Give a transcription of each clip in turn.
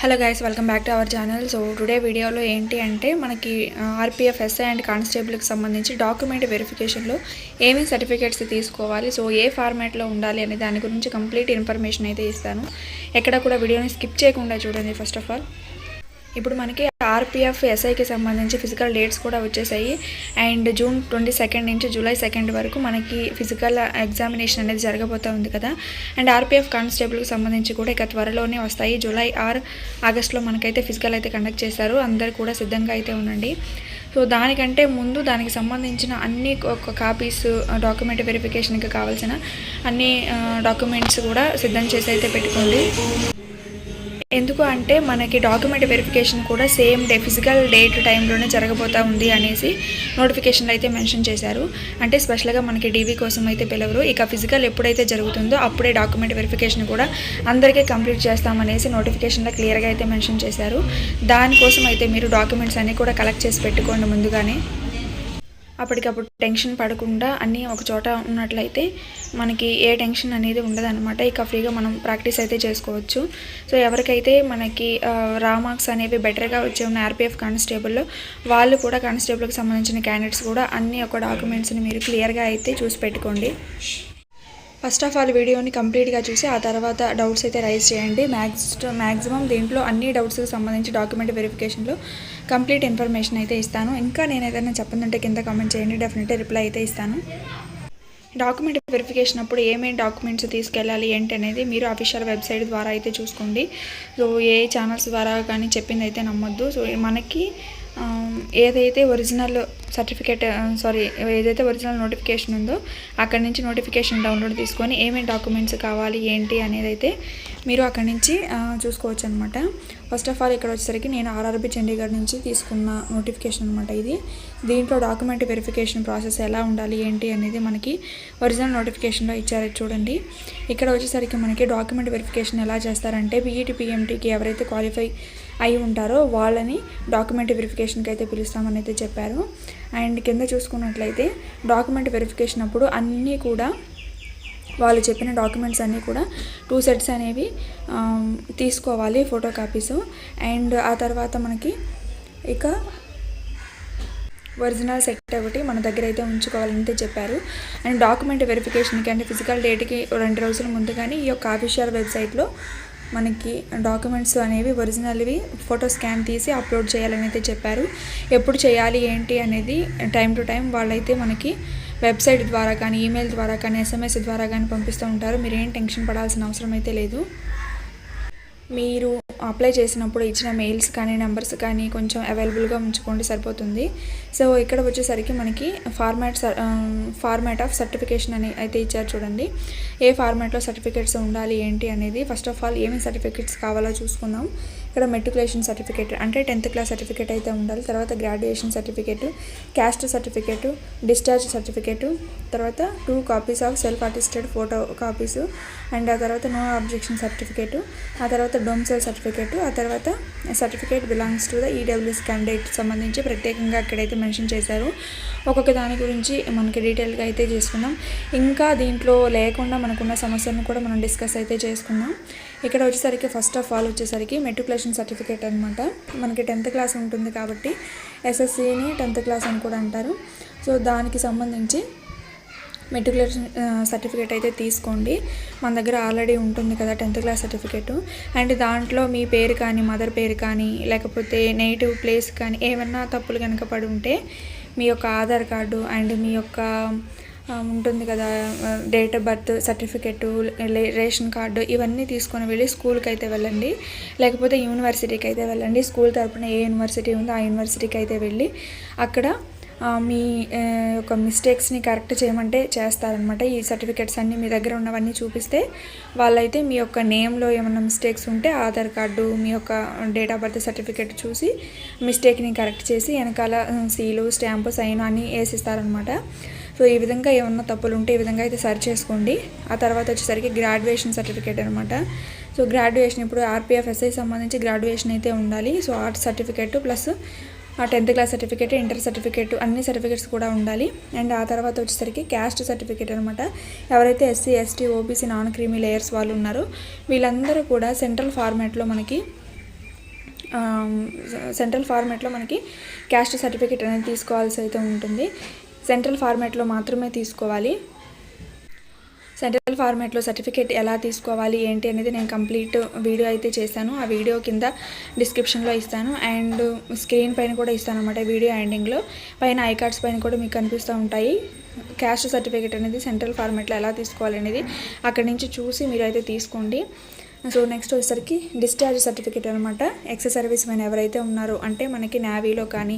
Hello guys, welcome back to our channel. So today వీడియోలో ఏంటి అంటే మనకి ఆర్పిఎఫ్ ఎస్ఐ అండ్ కానిస్టేబుల్కి సంబంధించి డాక్యుమెంట్ వెరిఫికేషన్లో ఏమేమి సర్టిఫికేట్స్ తీసుకోవాలి, సో ఏ ఫార్మాట్లో ఉండాలి అనే దాని గురించి కంప్లీట్ ఇన్ఫర్మేషన్ అయితే ఇస్తాను. ఎక్కడ కూడా వీడియోని స్కిప్ చేయకుండా చూడండి. ఫస్ట్ ఆఫ్ ఆల్ ఇప్పుడు మనకి ఆర్పిఎఫ్ ఎస్ఐకి సంబంధించి ఫిజికల్ డేట్స్ కూడా వచ్చేసాయి. అండ్ జూన్ 22 నుంచి జూలై 2 వరకు మనకి ఫిజికల్ ఎగ్జామినేషన్ అనేది జరగబోతూ ఉంది కదా. అండ్ ఆర్పిఎఫ్ కానిస్టేబుల్కి సంబంధించి కూడా ఇక త్వరలోనే వస్తాయి. జూలై ఆగస్టులో మనకైతే ఫిజికల్ అయితే కండక్ట్ చేశారు. అందరు కూడా సిద్ధంగా అయితే ఉండండి. సో దానికంటే ముందు దానికి సంబంధించిన అన్ని కాపీస్, డాక్యుమెంట్ వెరిఫికేషన్కి కావాల్సిన అన్ని డాక్యుమెంట్స్ కూడా సిద్ధం చేసి అయితే పెట్టుకోండి. ఎందుకు అంటే మనకి డాక్యుమెంట్ వెరిఫికేషన్ కూడా సేమ్ డే ఫిజికల్ డేట్ టైంలోనే జరగబోతూ ఉంది అనేసి నోటిఫికేషన్లో అయితే మెన్షన్ చేశారు. అంటే స్పెషల్గా మనకి డీవీ కోసం అయితే పిలవరు. ఇక ఫిజికల్ ఎప్పుడైతే జరుగుతుందో అప్పుడే డాక్యుమెంట్ వెరిఫికేషన్ కూడా అందరికీ కంప్లీట్ చేస్తామనేసి నోటిఫికేషన్లో క్లియర్గా అయితే మెన్షన్ చేశారు. దానికోసం అయితే మీరు డాక్యుమెంట్స్ అన్నీ కూడా కలెక్ట్ చేసి పెట్టుకోండి ముందుగానే. అప్పటికప్పుడు టెన్షన్ పడకుండా అన్నీ ఒక చోట ఉన్నట్లయితే మనకి ఏ టెన్షన్ అనేది ఉండదన్నమాట. ఇక ఫ్రీగా మనం ప్రాక్టీస్ అయితే చేసుకోవచ్చు. సో ఎవరికైతే మనకి మార్క్స్ అనేవి బెటర్గా వచ్చే ఉన్న ఆర్పిఎఫ్ కానిస్టేబుల్లో వాళ్ళు కూడా కానిస్టేబుల్కి సంబంధించిన క్యాండిడేట్స్ కూడా అన్ని ఒక డాక్యుమెంట్స్ని మీరు క్లియర్గా అయితే చూసి పెట్టుకోండి. ఫస్ట్ ఆఫ్ ఆల్ వీడియోని కంప్లీట్గా చూసి ఆ తర్వాత డౌట్స్ అయితే రైజ్ చేయండి. మ్యాక్సిమం దీంట్లో అన్ని డౌట్స్కి సంబంధించి డాక్యుమెంట్ వెరిఫికేషన్లో కంప్లీట్ ఇన్ఫర్మేషన్ అయితే ఇస్తాను. ఇంకా నేను ఏదైనా చెప్పనుంటే కింద కామెంట్ చేయండి, డెఫినెట్గా రిప్లై అయితే ఇస్తాను. డాక్యుమెంట్ వెరిఫికేషన్ అప్పుడు ఏమేమి డాక్యుమెంట్స్ తీసుకెళ్ళాలి ఏంటి అనేది మీరు అఫీషియల్ వెబ్సైట్ ద్వారా అయితే చూసుకోండి. సో ఏ ఛానల్స్ ద్వారా కానీ చెప్పింది అయితే నమ్మొద్దు. సో మనకి ఏదైతే ఒరిజినల్ సర్టిఫికేట్ ఏదైతే ఒరిజినల్ నోటిఫికేషన్ ఉందో అక్కడి నుంచి నోటిఫికేషన్ డౌన్లోడ్ తీసుకొని ఏమేమి డాక్యుమెంట్స్ కావాలి ఏంటి అనేది అయితే మీరు అక్కడి నుంచి చూసుకోవచ్చు అనమాట. ఫస్ట్ ఆఫ్ ఆల్ ఇక్కడ వచ్చేసరికి నేను ఆర్ఆర్బీ చండీగఢ్ నుంచి తీసుకున్న నోటిఫికేషన్ అనమాట ఇది. దీంట్లో డాక్యుమెంట్ వెరిఫికేషన్ ప్రాసెస్ ఎలా ఉండాలి ఏంటి అనేది మనకి ఒరిజినల్ నోటిఫికేషన్లో ఇచ్చారు చూడండి. ఇక్కడ వచ్చేసరికి మనకి డాక్యుమెంట్ వెరిఫికేషన్ ఎలా చేస్తారంటే పీఈటీ పీఎంటీకి ఎవరైతే క్వాలిఫై అయి ఉంటారో వాళ్ళని డాక్యుమెంట్ వెరిఫికేషన్కి అయితే పిలుస్తామని అయితే చెప్పారు. అండ్ కింద చూసుకున్నట్లయితే డాక్యుమెంట్ వెరిఫికేషన్ అప్పుడు అన్నీ కూడా వాళ్ళు చెప్పిన డాక్యుమెంట్స్ అన్నీ కూడా 2 సెట్స్ అనేవి తీసుకోవాలి, ఫోటో కాపీస్. అండ్ ఆ తర్వాత మనకి ఇక ఒరిజినల్ సెట్ ఒకటి మన దగ్గర అయితే ఉంచుకోవాలని అయితే చెప్పారు. అండ్ డాక్యుమెంట్ వెరిఫికేషన్కి అంటే ఫిజికల్ డేట్కి 2 రోజుల ముందుగానే ఈ యొక్క అఫీషియల్ వెబ్సైట్లో మనకి డాక్యుమెంట్స్ అనేవి ఒరిజినల్వి ఫోటో స్కాన్ తీసి అప్లోడ్ చేయాలని అయితే చెప్పారు. ఎప్పుడు చేయాలి ఏంటి అనేది టైం టు టైం వాళ్ళైతే మనకి వెబ్సైట్ ద్వారా కానీ, ఈమెయిల్ ద్వారా కానీ, SMS ద్వారా కానీ పంపిస్తూ ఉంటారు. మీరేం టెన్షన్ పడాల్సిన అవసరం అయితే లేదు. మీరు అప్లై చేసినప్పుడు ఇచ్చిన మెయిల్స్ కానీ, నెంబర్స్ కానీ కొంచెం అవైలబుల్గా ఉంచుకోండి, సరిపోతుంది. సో ఇక్కడ వచ్చేసరికి మనకి ఫార్మాట్ ఆఫ్ సర్టిఫికేషన్ అని అయితే ఇచ్చారు చూడండి. ఏ ఫార్మాట్లో సర్టిఫికేట్స్ ఉండాలి ఏంటి అనేది ఫస్ట్ ఆఫ్ ఆల్ ఏమేమి సర్టిఫికేట్స్ కావాలో చూసుకుందాం. ఇక్కడ మెట్రికులేషన్ సర్టిఫికేట్ అంటే 10th క్లాస్ సర్టిఫికేట్ అయితే ఉండాలి. తర్వాత graduation certificate, caste certificate, discharge certificate, తర్వాత 2 copies of self attested photo copies, and ఆ తర్వాత నో అబ్జెక్షన్ సర్టిఫికేటు, ఆ తర్వాత డొమ్సైల్ సర్టిఫికేటు, ఆ తర్వాత certificate belongs to the EWS candidate సంబంధించి ప్రత్యేకంగా అక్కడైతే మెన్షన్ చేశారు. ఒక్కొక్క దాని గురించి మనకి డీటెయిల్గా అయితే చేసుకుందాం. ఇంకా దీంట్లో లేకుండా మనకున్న సమస్యలను కూడా మనం డిస్కస్ అయితే చేసుకుందాం. ఇక్కడ వచ్చేసరికి ఫస్ట్ ఆఫ్ ఆల్ వచ్చేసరికి మెట్రికులేషన్ సర్టిఫికేట్ అనమాట. మనకి 10th క్లాస్ ఉంటుంది కాబట్టి SSCని 10th క్లాస్ అని కూడా అంటారు. సో దానికి సంబంధించి మెట్రికులేషన్ సర్టిఫికేట్ అయితే తీసుకోండి. మన దగ్గర ఆల్రెడీ ఉంటుంది కదా 10th క్లాస్ సర్టిఫికేట్. అండ్ దాంట్లో మీ పేరు కానీ, మదర్ పేరు కానీ, లేకపోతే నేటివ్ ప్లేస్ కానీ ఏమన్నా తప్పులు కనుక పడి ఉంటే మీ యొక్క ఆధార్ కార్డు అండ్ మీ యొక్క ఉంటుంది కదా date of birth certificate, ration card, ఇవన్నీ తీసుకొని వెళ్ళి స్కూల్కి అయితే వెళ్ళండి. లేకపోతే యూనివర్సిటీకి అయితే వెళ్ళండి. స్కూల్ తరపున ఏ యూనివర్సిటీ ఉందో ఆ యూనివర్సిటీకి అయితే వెళ్ళి అక్కడ మీ యొక్క మిస్టేక్స్ని కరెక్ట్ చేయమంటే చేస్తారనమాట. ఈ సర్టిఫికెట్స్ అన్నీ మీ దగ్గర ఉన్నవన్నీ చూపిస్తే వాళ్ళైతే మీ యొక్క నేమ్లో ఏమైనా మిస్టేక్స్ ఉంటే ఆధార్ కార్డు, మీ యొక్క డేట్ ఆఫ్ బర్త్ సర్టిఫికెట్ చూసి మిస్టేక్ని కరెక్ట్ చేసి వెనకాల సీలు, స్టాంపు, సైన్ అన్నీ వేసిస్తారనమాట. సో ఈ విధంగా ఏమన్నా తప్పులు ఉంటే ఈ విధంగా అయితే సరి చేసుకోండి. ఆ తర్వాత వచ్చేసరికి గ్రాడ్యుయేషన్ సర్టిఫికేట్ అనమాట. సో గ్రాడ్యుయేషన్ ఇప్పుడు ఆర్పిఎఫ్ ఎస్ఐ సంబంధించి గ్రాడ్యుయేషన్ అయితే ఉండాలి. So art certificate plus 10th class certificate, inter certificate అన్ని సర్టిఫికేట్స్ కూడా ఉండాలి. అండ్ ఆ తర్వాత వచ్చేసరికి క్యాస్ట్ సర్టిఫికేట్ అనమాట. ఎవరైతే SC, ST, OBC non creamy layers వాళ్ళు ఉన్నారో వీళ్ళందరూ కూడా సెంట్రల్ ఫార్మాట్లో మనకి సెంట్రల్ ఫార్మాట్లో మనకి క్యాస్ట్ సర్టిఫికేట్ అనేది తీసుకోవాల్సి అయితే ఉంటుంది. సెంట్రల్ ఫార్మాట్లో మాత్రమే తీసుకోవాలి. సెంట్రల్ ఫార్మాట్లో సర్టిఫికేట్ ఎలా తీసుకోవాలి ఏంటి అనేది నేను కంప్లీట్ వీడియో అయితే చేశాను. ఆ వీడియో కింద డిస్క్రిప్షన్లో ఇస్తాను అండ్ స్క్రీన్ పైన కూడా ఇస్తాను అనమాట. వీడియో ఎండింగ్లో పైన ఐ కార్డ్స్ పైన కూడా మీకు కనిపిస్తూ ఉంటాయి. క్యాస్ట్ సర్టిఫికేట్ అనేది సెంట్రల్ ఫార్మాట్లో ఎలా తీసుకోవాలి అనేది అక్కడి నుంచి చూసి మీరు అయితే తీసుకోండి. సో నెక్స్ట్ వచ్చేసరికి డిశ్చార్జ్ సర్టిఫికేట్ అనమాట. ఎక్స్ సర్వీస్ మెన్ ఎవరైతే ఉన్నారో అంటే మనకి నేవీలో కానీ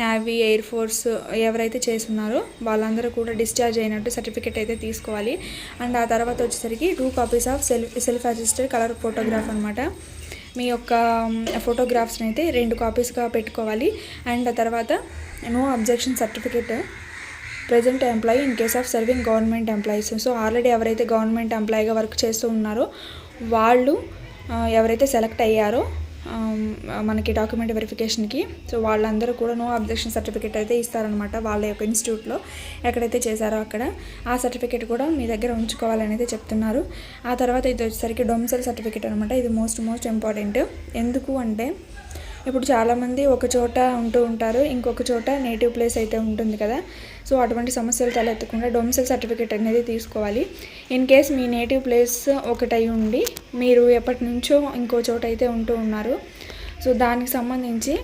నేవీ ఎయిర్ ఫోర్స్ ఎవరైతే చేస్తున్నారో వాళ్ళందరూ కూడా డిశ్చార్జ్ అయినట్టు సర్టిఫికేట్ అయితే తీసుకోవాలి. అండ్ ఆ తర్వాత వచ్చేసరికి 2 copies of self assisted colour photograph అనమాట. మీ యొక్క ఫోటోగ్రాఫ్స్ని అయితే 2 కాపీస్గా పెట్టుకోవాలి. అండ్ ఆ తర్వాత no objection certificate present employee in case of serving government employees. So already ఎవరైతే గవర్నమెంట్ ఎంప్లాయీగా వర్క్ చేస్తూ ఉన్నారో వాళ్ళు ఎవరైతే సెలెక్ట్ అయ్యారో మనకి డాక్యుమెంట్ వెరిఫికేషన్కి, సో వాళ్ళందరూ కూడా నో అబ్జెక్షన్ సర్టిఫికేట్ అయితే ఇస్తారనమాట. వాళ్ళ యొక్క ఇన్స్టిట్యూట్లో ఎక్కడైతే చేశారో అక్కడ ఆ సర్టిఫికేట్ కూడా మీ దగ్గర ఉంచుకోవాలని అయితే చెప్తున్నారు. ఆ తర్వాత ఇది వచ్చేసరికి డొమిసైల్ సర్టిఫికేట్ అనమాట. ఇది మోస్ట్ ఇంపార్టెంట్. ఎందుకు అంటే ఇప్పుడు చాలామంది ఒక చోట ఉంటూ ఉంటారు, ఇంకొక చోట నేటివ్ ప్లేస్ అయితే ఉంటుంది కదా. సో అటువంటి సమస్యలు తలెత్తకుండా డొమిసైల్ సర్టిఫికేట్ అనేది తీసుకోవాలి. In case me native place ఒకటై ఉండి మీరు ఎప్పటి నుంచో ఇంకో చోట అయితే ఉంటూ ఉన్నారు, సో దానికి సంబంధించి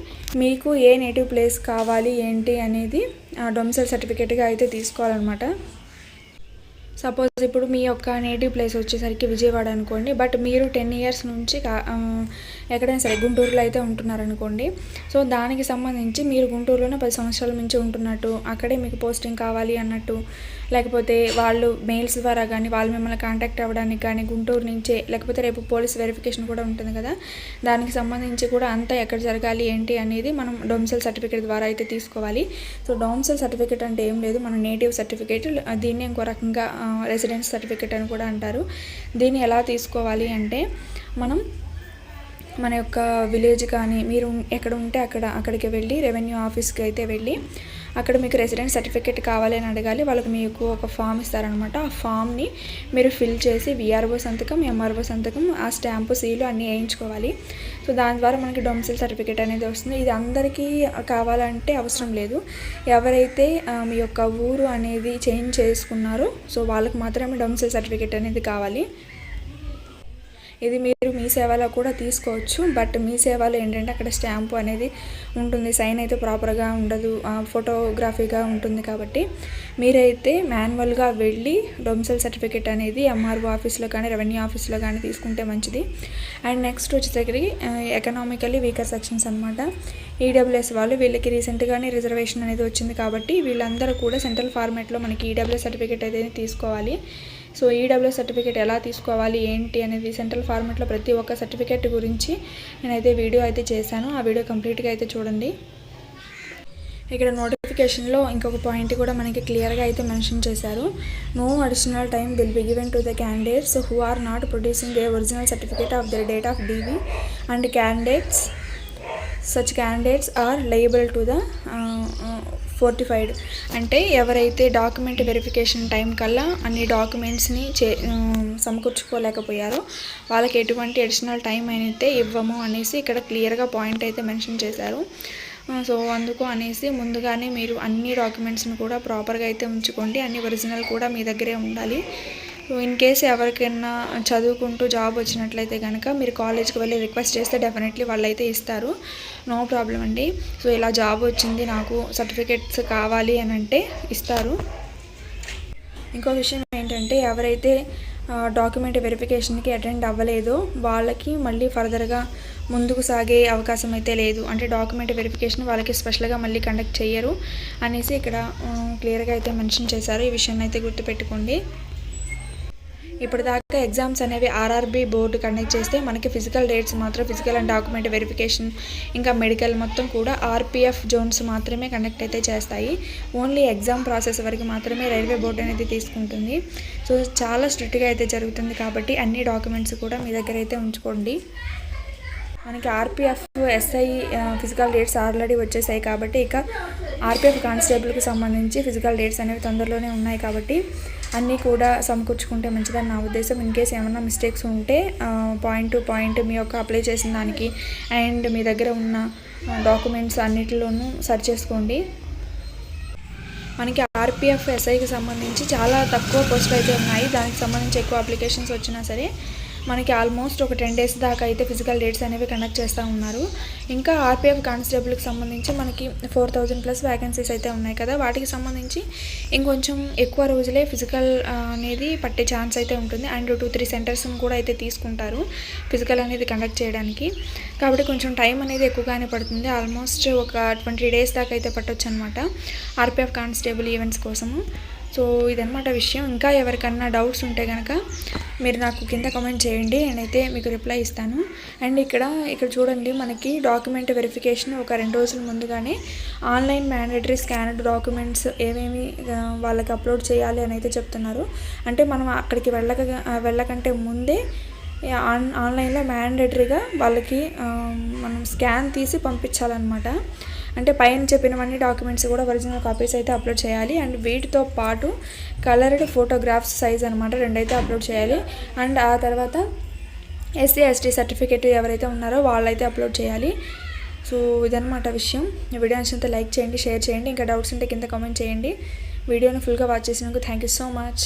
మీకు ఏ నేటివ్ ప్లేస్ కావాలి ఏంటి అనేది డొమిసైల్ సర్టిఫికేట్గా అయితే తీసుకోవాలన్నమాట. సపోజ్ ఇప్పుడు మీ యొక్క నేటివ్ ప్లేస్ వచ్చేసరికి విజయవాడ అనుకోండి, బట్ మీరు 10 ఇయర్స్ నుంచి ఎక్కడైనా సరే గుంటూరులో అయితే ఉంటున్నారనుకోండి. సో దానికి సంబంధించి మీరు గుంటూరులోనే 10 సంవత్సరాల నుంచి ఉంటున్నట్టు, అక్కడే మీకు పోస్టింగ్ కావాలి అన్నట్టు, లేకపోతే వాళ్ళు మెయిల్స్ ద్వారా కానీ వాళ్ళు మిమ్మల్ని కాంటాక్ట్ అవ్వడానికి కానీ గుంటూరు నుంచే, లేకపోతే రేపు పోలీస్ వెరిఫికేషన్ కూడా ఉంటుంది కదా, దానికి సంబంధించి కూడా అంతా ఎక్కడ జరగాలి ఏంటి అనేది మనం డొమిసైల్ సర్టిఫికేట్ ద్వారా అయితే తీసుకోవాలి. సో డొమిసైల్ సర్టిఫికేట్ అంటే ఏం లేదు, మన నేటివ్ సర్టిఫికేట్. దీన్ని ఇంకో రకంగా రెసిడెన్స్ సర్టిఫికేట్ అని కూడా అంటారు. దీన్ని ఎలా తీసుకోవాలి అంటే మన యొక్క విలేజ్ కానీ మీరు ఎక్కడ ఉంటే అక్కడికి వెళ్ళి రెవెన్యూ ఆఫీస్కి అయితే వెళ్ళి అక్కడ మీకు రెసిడెన్స్ సర్టిఫికేట్ కావాలి అని అడగాలి. వాళ్ళకి మీకు ఒక ఫామ్ ఇస్తారనమాట. ఆ ఫామ్ని మీరు ఫిల్ చేసి విఆర్ఓ సంతకం, ఎంఆర్ఓ సంతకం, ఆ స్టాంపు, సీలు అన్నీ వేయించుకోవాలి. సో దాని ద్వారా మనకి డొమిసైల్ సర్టిఫికేట్ అనేది వస్తుంది. ఇది అందరికీ కావాలంటే అవసరం లేదు. ఎవరైతే మీ యొక్క ఊరు అనేది చేంజ్ చేసుకున్నారో సో వాళ్ళకి మాత్రమే డొమిసైల్ సర్టిఫికేట్ అనేది కావాలి. ఇది మీరు మీ సేవలో కూడా తీసుకోవచ్చు, బట్ మీ సేవలో ఏంటంటే అక్కడ స్టాంపు అనేది ఉంటుంది, సైన్ అయితే ప్రాపర్గా ఉండదు, ఫోటోగ్రఫీగా ఉంటుంది. కాబట్టి మీరైతే మాన్యువల్గా వెళ్ళి డొమిసైల్ సర్టిఫికేట్ అనేది ఎంఆర్ఓ ఆఫీస్లో కానీ రెవెన్యూ ఆఫీస్లో కానీ తీసుకుంటే మంచిది. అండ్ నెక్స్ట్ వచ్చేసరికి ఎకనామికల్లీ వీకర్ సెక్షన్స్ అనమాట. ఈడబ్ల్యూఎస్ వాళ్ళు వీళ్ళకి రీసెంట్గానే రిజర్వేషన్ అనేది వచ్చింది కాబట్టి వీళ్ళందరూ కూడా సెంట్రల్ ఫార్మాట్లో మనకి ఈడబ్ల్యూఎస్ సర్టిఫికేట్ అయితే తీసుకోవాలి. సో ఈడబ్ల్యూఎస్ సర్టిఫికేట్ ఎలా తీసుకోవాలి ఏంటి అనేది సెంట్రల్ ఫార్మాట్లో ప్రతి ఒక్క సర్టిఫికేట్ గురించి నేనైతే వీడియో అయితే చేశాను. ఆ వీడియో కంప్లీట్గా అయితే చూడండి. ఇక్కడ నోటిఫికేషన్లో ఇంకొక పాయింట్ కూడా మనకి క్లియర్గా అయితే మెన్షన్ చేశారు. No additional time will be given to the candidates who are not producing a original certificate of their date of DV and such candidates are liable to the fortified. అంటే ఎవరైతే document verification time కల్లా అన్ని డాక్యుమెంట్స్ని సమకూర్చుకోలేకపోయారో వాళ్ళకి ఎటువంటి additional time అయితే ఇవ్వము అనేసి ఇక్కడ క్లియర్గా పాయింట్ అయితే మెన్షన్ చేశారు. సో అందుకు అనేసి ముందుగానే మీరు అన్ని డాక్యుమెంట్స్ని కూడా ప్రాపర్గా అయితే ఉంచుకోండి. అన్ని ఒరిజినల్ కూడా మీ దగ్గరే ఉండాలి. సో ఇన్ కేస్ ఎవరికైనా చదువుకుంటూ జాబ్ వచ్చినట్లయితే కనుక మీరు కాలేజ్కి వెళ్ళి రిక్వెస్ట్ చేస్తే డెఫినెట్లీ వాళ్ళు అయితే ఇస్తారు, నో ప్రాబ్లం అండి. సో ఇలా జాబ్ వచ్చింది నాకు సర్టిఫికేట్స్ కావాలి అని అంటే ఇస్తారు. ఇంకో విషయం ఏంటంటే ఎవరైతే డాక్యుమెంట్ వెరిఫికేషన్కి అటెండ్ అవ్వలేదో వాళ్ళకి మళ్ళీ ఫర్దర్గా ముందుకు సాగే అవకాశం అయితే లేదు. అంటే డాక్యుమెంట్ వెరిఫికేషన్ వాళ్ళకి స్పెషల్గా మళ్ళీ కండక్ట్ చేయరు అనేసి ఇక్కడ క్లియర్గా అయితే మెన్షన్ చేశారు. ఈ విషయాన్ని అయితే గుర్తుపెట్టుకోండి. ఇప్పటిదాకా ఎగ్జామ్స్ అనేవి ఆర్ఆర్బీ బోర్డు కండక్ట్ చేస్తే మనకి ఫిజికల్ డేట్స్ మాత్రం ఫిజికల్ అండ్ డాక్యుమెంట్ వెరిఫికేషన్ ఇంకా మెడికల్ మొత్తం కూడా ఆర్పిఎఫ్ జోన్స్ మాత్రమే కండక్ట్ అయితే చేస్తాయి. ఓన్లీ ఎగ్జామ్ ప్రాసెస్ వరకు మాత్రమే రైల్వే బోర్డు అనేది తీసుకుంటుంది. సో చాలా స్ట్రిక్ట్గా అయితే జరుగుతుంది కాబట్టి అన్ని డాక్యుమెంట్స్ కూడా మీ దగ్గర అయితే ఉంచుకోండి. మనకి RPF SI physical dates already వచ్చేసాయి కాబట్టి ఇక ఆర్పిఎఫ్ కానిస్టేబుల్కి సంబంధించి ఫిజికల్ డేట్స్ అనేవి తొందరలోనే ఉన్నాయి కాబట్టి అన్నీ కూడా సమకూర్చుకుంటే మంచిదని నా ఉద్దేశం. ఇన్ కేస్ ఏమైనా మిస్టేక్స్ ఉంటే పాయింట్ టు పాయింట్ మీ యొక్క అప్లై చేసిన దానికి అండ్ మీ దగ్గర ఉన్న డాక్యుమెంట్స్ అన్నిటిలోనూ సరి చేసుకోండి. మనకి ఆర్పిఎఫ్ ఎస్ఐకి సంబంధించి చాలా తక్కువ పోస్టులు అయితే ఉన్నాయి. దానికి సంబంధించి ఎక్కువ అప్లికేషన్స్ వచ్చినా సరే మనకి ఆల్మోస్ట్ ఒక 10 days దాకా అయితే ఫిజికల్ డేట్స్ అనేవి కండక్ట్ చేస్తూ ఉన్నారు. ఇంకా ఆర్పిఎఫ్ కానిస్టేబుల్కి సంబంధించి మనకి 4000+ వ్యాకెన్సీస్ అయితే ఉన్నాయి కదా, వాటికి సంబంధించి ఇంకొంచెం ఎక్కువ రోజులే ఫిజికల్ అనేది పట్టే ఛాన్స్ అయితే ఉంటుంది. అండ్ 2-3 సెంటర్స్ని కూడా అయితే తీసుకుంటారు ఫిజికల్ అనేది కండక్ట్ చేయడానికి. కాబట్టి కొంచెం టైం అనేది ఎక్కువగానే పడుతుంది. ఆల్మోస్ట్ ఒక 20 days దాకా అయితే పట్టొచ్చు అనమాట ఆర్పిఎఫ్ కానిస్టేబుల్ ఈవెంట్స్ కోసము. సో ఇదన్నమాట విషయం. ఇంకా ఎవరికన్నా డౌట్స్ ఉంటే కనుక మీరు నాకు కింద కామెంట్ చేయండి, నేనైతే మీకు రిప్లై ఇస్తాను. అండ్ ఇక్కడ చూడండి, మనకి డాక్యుమెంట్ వెరిఫికేషన్ ఒక 2 రోజుల ముందుగానే ఆన్లైన్ మ్యాండేటరీ స్కానర్డ్ డాక్యుమెంట్స్ ఏమేమి వాళ్ళకి అప్లోడ్ చేయాలి అని అయితే చెప్తున్నారు. అంటే మనం అక్కడికి వెళ్ళకంటే ముందే ఆన్లైన్లో మ్యాండేటరీగా వాళ్ళకి మనం స్కాన్ తీసి పంపించాలన్నమాట. అంటే పైన చెప్పినవన్నీ డాక్యుమెంట్స్ కూడా ఒరిజినల్ కాపీస్ అయితే అప్లోడ్ చేయాలి. అండ్ వీటితో పాటు కలర్డ్ ఫోటోగ్రాఫ్స్ సైజ్ అనమాట 2 అయితే అప్లోడ్ చేయాలి. అండ్ ఆ తర్వాత SC/ST సర్టిఫికేట్ ఎవరైతే ఉన్నారో వాళ్ళైతే అప్లోడ్ చేయాలి. సో ఇదన్నమాట విషయం. వీడియో నచ్చితే లైక్ చేయండి, షేర్ చేయండి. ఇంకా డౌట్స్ ఉంటే కింద కామెంట్ చేయండి. వీడియోని ఫుల్గా వాచ్ చేసినందుకు థ్యాంక్ యూ సో మచ్.